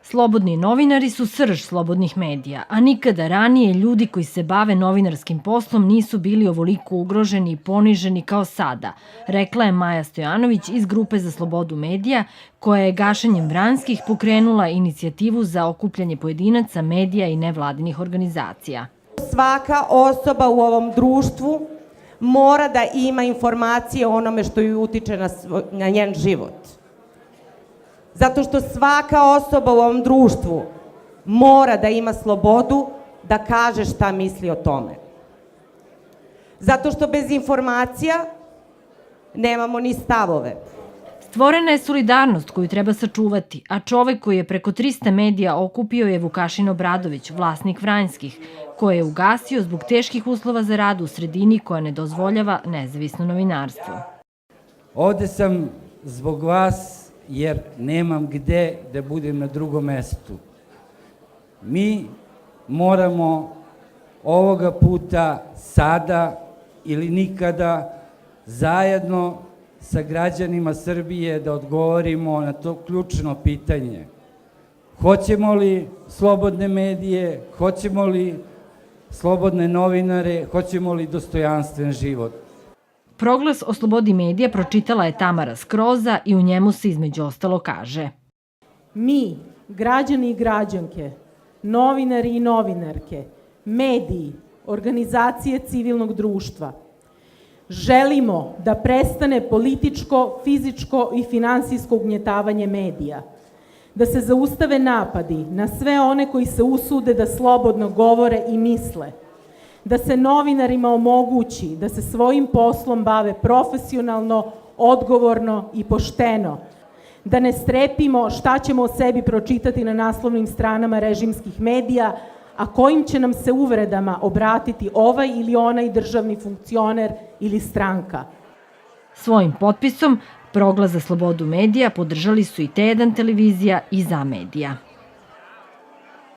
Slobodni novinari su srž slobodnih medija, a nikada ranije ljudi koji se bave novinarskim poslom nisu bili ovoliko ugroženi i poniženi kao sada, rekla je Maja Stojanović iz Grupe za slobodu medija, koja je gašenjem Vranskih pokrenula inicijativu za okupljanje pojedinaca, medija i nevladinih organizacija. Svaka osoba u ovom društvu mora da ima informacije o onome što ju utiče na njen život. Zato što svaka osoba u ovom društvu mora da ima slobodu da kaže šta misli o tome. Zato što bez informacija nemamo ni stavove. Stvorena je solidarnost koju treba sačuvati, a čovek koji je preko 300 medija okupio je Vukašin Obradović, vlasnik Vranjskih, koje je ugasio zbog teških uslova za rad u sredini koja ne dozvoljava nezavisno novinarstvo. Ovde sam zbog vas jer nemam gde da budem na drugom mestu. Mi moramo ovoga puta, sada ili nikada, zajedno sa građanima Srbije da odgovorimo na to ključno pitanje. Hoćemo li slobodne medije, hoćemo li slobodne novinare, hoćemo li dostojanstven život? Proglas o slobodi medija pročitala je Tamara Skroza i u njemu se između ostalo kaže: Mi, građani i građanke, novinari i novinarke, mediji, organizacije civilnog društva, želimo da prestane političko, fizičko i finansijsko ugnjetavanje medija, da se zaustave napadi na sve one koji se usude da slobodno govore i misle, da se novinarima omogući da se svojim poslom bave profesionalno, odgovorno i pošteno, da ne strepimo šta ćemo o sebi pročitati na naslovnim stranama režimskih medija, a kojim će nam se uvredama obratiti ovaj ili onaj državni funkcioner ili stranka. Svojim potpisom proglas za slobodu medija podržali su i T1 televizija i ZA medija.